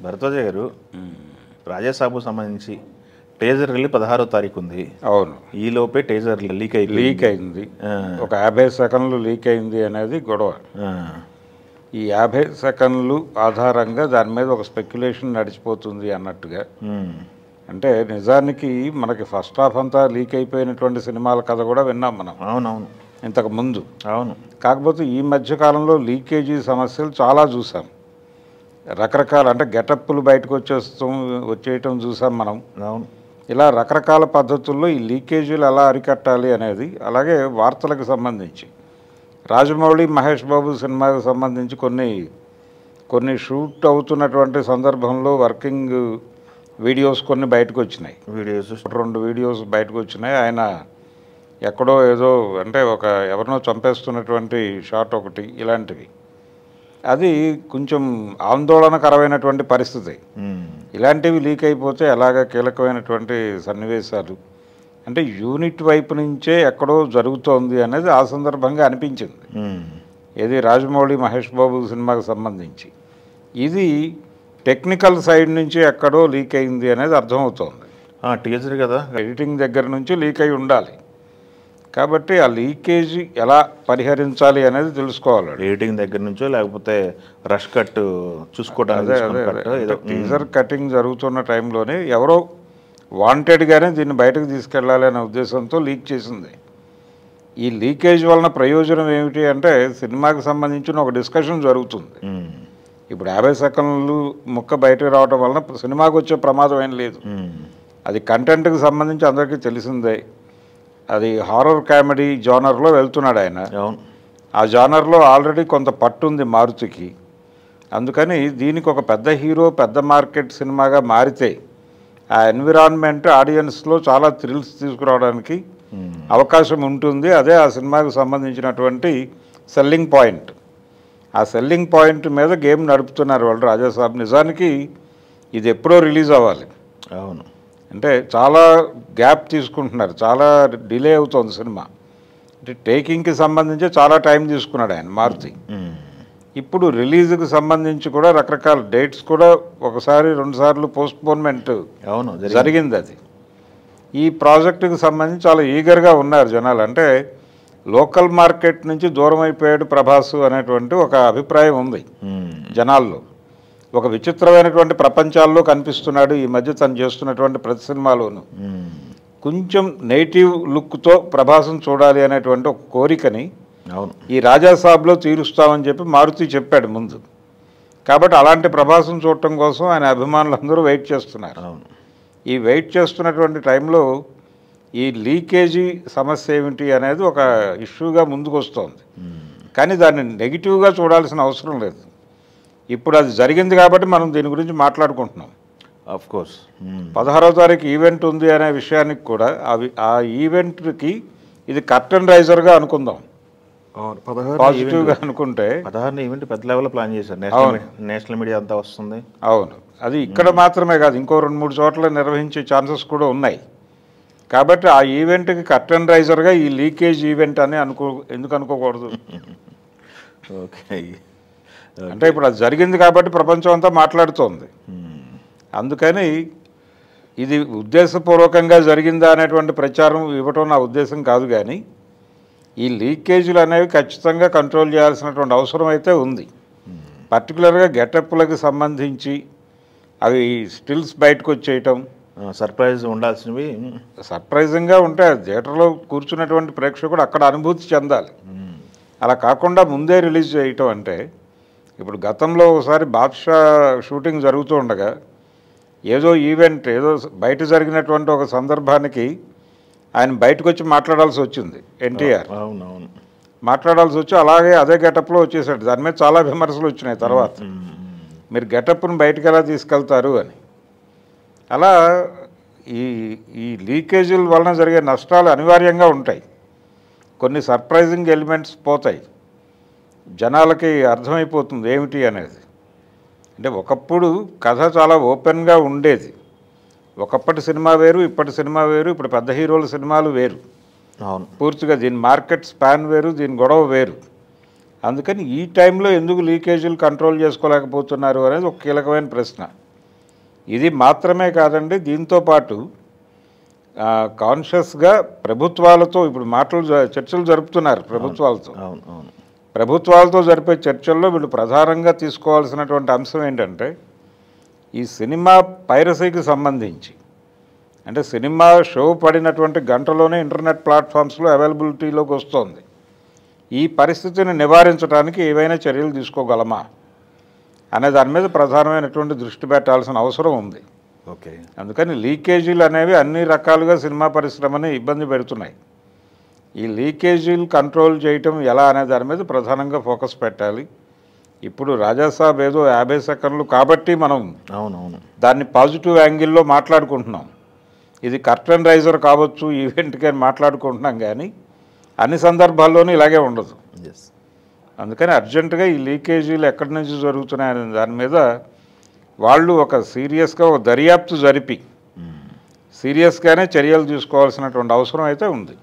భరద్వాజ గారు రాజాసాబు సంబంధించి teaser release 16వ తారీఖు ఉంది. అవును, ఈ లోపే టేజర్ లీక్ అయింది. ఒక 50 సెకండ్లు లీక్ అయింది అనేది గొడవ. ఈ 50 సెకండ్లు ఆధారంగా దాని మీద ఒక స్పెక్యులేషన్ నడిచిపోతుంది అన్నట్టుగా. అంటే నిజానికి మనకి ఫస్ట్ హాఫ్ అంతా లీక్ అయిపోయినటువంటి సినిమాల కథ కూడా విన్నాం మనం. అవునవును, ఇంతకు ముందు. అవును. కాకపోతే ఈ మధ్యకాలంలో లీకేజీ సమస్యలు చాలా చూసాం. రకరకాల అంటే గెటప్పులు బయటకు వచ్చేయటం చూసాం మనం. అవును. ఇలా రకరకాల పద్ధతుల్లో ఈ లీకేజీలు ఎలా అరికట్టాలి అనేది, అలాగే వార్తలకు సంబంధించి రాజమౌళి మహేష్ బాబు సినిమాకు సంబంధించి కొన్ని షూట్ అవుతున్నటువంటి సందర్భంలో వర్కింగ్ వీడియోస్ కొన్ని బయటకు వచ్చినాయి. 2 వీడియోస్ బయటకు వచ్చినాయి. ఆయన ఎక్కడో ఏదో అంటే ఎవరినో చంపేస్తున్నటువంటి షాట్ ఒకటి, ఇలాంటివి. అది కొంచెం ఆందోళనకరమైనటువంటి పరిస్థితి. ఇలాంటివి లీక్ అయిపోతే ఎలాగ కీలకమైనటువంటి సన్నివేశాలు అంటే యూనిట్ వైపు నుంచే ఎక్కడో జరుగుతోంది అనేది ఆ సందర్భంగా అనిపించింది. ఇది రాజమౌళి మహేష్ బాబు సినిమాకు సంబంధించి. ఇది టెక్నికల్ సైడ్ నుంచి ఎక్కడో లీక్ అయింది అనేది అర్థమవుతోంది. టీజర్ కదా, ఎడిటింగ్ దగ్గర నుంచి లీక్ అయి ఉండాలి. కాబట్టి ఆ లీకేజీ ఎలా పరిహరించాలి అనేది తెలుసుకోవాలి. ఎడిటింగ్ దగ్గర నుంచో లేకపోతే రష్ కట్ చూసుకోవడానికి. టీజర్ కటింగ్ జరుగుతున్న టైంలోనే ఎవరో వాంటెడ్గానే దీన్ని బయటకు తీసుకెళ్ళాలి అనే ఉద్దేశంతో లీక్ చేసింది. ఈ లీకేజ్ వలన ప్రయోజనం ఏమిటి అంటే సినిమాకి సంబంధించిన ఒక డిస్కషన్ జరుగుతుంది. ఇప్పుడు 50 సెకండ్లు ముక్క బయటకు రావడం వలన సినిమాకి వచ్చే ప్రమాదం ఏం లేదు. అది కంటెంట్కి సంబంధించి అందరికీ తెలిసిందే. అది హారర్ కామెడీ జానర్లో వెళ్తున్నాడు ఆయన. ఆ జానర్లో ఆల్రెడీ కొంత పట్టుంది మారుతికి. అందుకని దీనికి ఒక పెద్ద హీరో, పెద్ద మార్కెట్ సినిమాగా మారితే ఆ ఎన్విరాన్మెంట్ ఆడియన్స్లో చాలా థ్రిల్స్ తీసుకురావడానికి అవకాశం ఉంటుంది. అదే ఆ సినిమాకు సంబంధించినటువంటి సెల్లింగ్ పాయింట్. ఆ సెల్లింగ్ పాయింట్ మీద గేమ్ నడుపుతున్నారు వాళ్ళు రాజాసాబ్. నిజానికి ఇది ఎప్పుడో రిలీజ్ అవ్వాలి. అవును, అంటే చాలా గ్యాప్ తీసుకుంటున్నారు, చాలా డిలే అవుతుంది సినిమా. అంటే టేకింగ్కి సంబంధించి చాలా టైం తీసుకున్నాడు ఆయన మారుతి. ఇప్పుడు రిలీజ్కి సంబంధించి కూడా రకరకాల డేట్స్ కూడా 1-2 సార్లు పోస్ట్పోన్మెంట్ జరిగింది. అది ఈ ప్రాజెక్టుకి సంబంధించి చాలా ఈగర్గా ఉన్నారు జనాలు. అంటే లోకల్ మార్కెట్ నుంచి దూరం అయిపోయాడు ప్రభాస్ అనేటువంటి ఒక అభిప్రాయం ఉంది జనాల్లో. ఒక విచిత్రమైనటువంటి ప్రపంచాల్లో కనిపిస్తున్నాడు ఈ మధ్య తను చేస్తున్నటువంటి ప్రతి సినిమాలోనూ. కొంచెం నెగిటివ్ లుక్తో ప్రభాస్ను చూడాలి అనేటువంటి ఒక కోరికని ఈ రాజాసాబ్లో తీరుస్తామని చెప్పి మారుతి చెప్పాడు ముందు. కాబట్టి అలాంటి ప్రభాస్ను చూడటం కోసం ఆయన అభిమానులందరూ వెయిట్ చేస్తున్నారు. ఈ వెయిట్ చేస్తున్నటువంటి టైంలో ఈ లీకేజీ సమస్య ఏమిటి అనేది ఒక ఇష్యూగా ముందుకు వస్తోంది. కానీ దాన్ని నెగిటివ్గా చూడాల్సిన అవసరం లేదు. ఇప్పుడు అది జరిగింది కాబట్టి మనం దీని గురించి మాట్లాడుకుంటున్నాం. ఆఫ్ కోర్స్ 16వ తారీఖు ఈవెంట్ ఉంది అనే విషయానికి కూడా ఆ ఈవెంట్కి ఇది కర్టన్ రైజర్గా అనుకుందాం. పాజిటివ్గా అనుకుంటే 16 ఈవెంట్ పెద్ద లెవెల్లో ప్లాన్ చేశారు. నేషనల్ మీడియా అంతా వస్తుంది. అవును, అది ఇక్కడ మాత్రమే కాదు, ఇంకో 2-3 చోట్ల నిర్వహించే ఛాన్సెస్ కూడా ఉన్నాయి. కాబట్టి ఆ ఈవెంట్కి కర్టన్ రైజర్గా ఈ లీకేజ్ ఈవెంట్ అని ఎందుకు అనుకోకూడదు? ఓకే, అంటే ఇప్పుడు అది జరిగింది కాబట్టి ప్రపంచం అంతా మాట్లాడుతోంది. అందుకని ఇది ఉద్దేశపూర్వకంగా జరిగిందా అనేటువంటి ప్రచారం ఇవ్వటం నా ఉద్దేశం కాదు. కానీ ఈ లీకేజీలు అనేవి ఖచ్చితంగా కంట్రోల్ చేయాల్సినటువంటి అవసరం అయితే ఉంది. పర్టికులర్గా గెటప్లకు సంబంధించి అవి స్టిల్స్ బయటకు వచ్చేయటం, సర్ప్రైజ్ ఉండాల్సినవి సర్ప్రైజింగ్గా ఉంటాయి. థియేటర్లో కూర్చున్నటువంటి ప్రేక్షకుడు అక్కడ అనుభూతి చెందాలి. అలా కాకుండా ముందే రిలీజ్ చేయటం అంటే, ఇప్పుడు గతంలో ఒకసారి బాద్షా షూటింగ్ జరుగుతూ ఉండగా ఏదో ఈవెంట్ ఏదో బయట జరిగినటువంటి ఒక సందర్భానికి ఆయన బయటకు వచ్చి మాట్లాడాల్సి వచ్చింది. ఎన్టీఆర్ మాట్లాడాల్సి వచ్చి అలాగే అదే గెటప్లో వచ్చేసాడు. దాని మీద చాలా విమర్శలు వచ్చినాయి తర్వాత, మీరు గెటప్ను బయటకు ఎలా తీసుకెళ్తారు అని. అలా ఈ లీకేజీల వలన జరిగే నష్టాలు అనివార్యంగా ఉంటాయి. కొన్ని సర్ప్రైజింగ్ ఎలిమెంట్స్ పోతాయి, జనాలకి అర్థమైపోతుంది ఏమిటి అనేది. అంటే ఒకప్పుడు కథ చాలా ఓపెన్గా ఉండేది. ఒకప్పటి సినిమా వేరు, ఇప్పటి సినిమా వేరు. ఇప్పుడు పెద్ద హీరోల సినిమాలు వేరు. పూర్తిగా దీని మార్కెట్ స్పాన్ వేరు, దీని గొడవ వేరు. అందుకని ఈ టైంలో ఎందుకు లీకేజీలు కంట్రోల్ చేసుకోలేకపోతున్నారు అనేది ఒక కీలకమైన ప్రశ్న. ఇది మాత్రమే కాదండి, దీంతో పాటు కాన్షియస్గా ప్రభుత్వాలతో ఇప్పుడు చర్చలు జరుపుతున్నారు ప్రభుత్వాలతో. అవును అవును. ప్రభుత్వాలతో జరిపే చర్చల్లో వీళ్ళు ప్రధానంగా తీసుకోవాల్సినటువంటి అంశం ఏంటంటే ఈ సినిమా పైరసీకి సంబంధించి, అంటే సినిమా షో పడినటువంటి గంటలోనే ఇంటర్నెట్ ప్లాట్ఫామ్స్లో అవైలబిలిటీలోకి వస్తుంది. ఈ పరిస్థితిని నివారించడానికి ఏవైనా చర్యలు తీసుకోగలమా అనే దాని మీద ప్రధానమైనటువంటి దృష్టి పెట్టాల్సిన అవసరం ఉంది. ఓకే. అందుకని లీకేజీలు అనేవి అన్ని రకాలుగా సినిమా పరిశ్రమని ఇబ్బంది పెడుతున్నాయి. ఈ లీకేజీలు కంట్రోల్ చేయటం ఎలా అనే దాని మీద ప్రధానంగా ఫోకస్ పెట్టాలి. ఇప్పుడు రాజాసాబ్ ఏదో 50 సెకండ్లు కాబట్టి మనం అవునవును దాన్ని పాజిటివ్ యాంగిల్లో మాట్లాడుకుంటున్నాం. ఇది కర్టన్ రైజర్ కావచ్చు, ఈవెంట్కి అని మాట్లాడుకుంటున్నాం, కానీ అన్ని సందర్భాల్లోనూ ఇలాగే ఉండదు. ఎస్. అందుకని అర్జెంటుగా ఈ లీకేజీలు ఎక్కడి నుంచి జరుగుతున్నాయనే దాని మీద వాళ్ళు ఒక సీరియస్గా ఒక దర్యాప్తు జరిపి సీరియస్గానే చర్యలు తీసుకోవాల్సినటువంటి అవసరం అయితే ఉంది.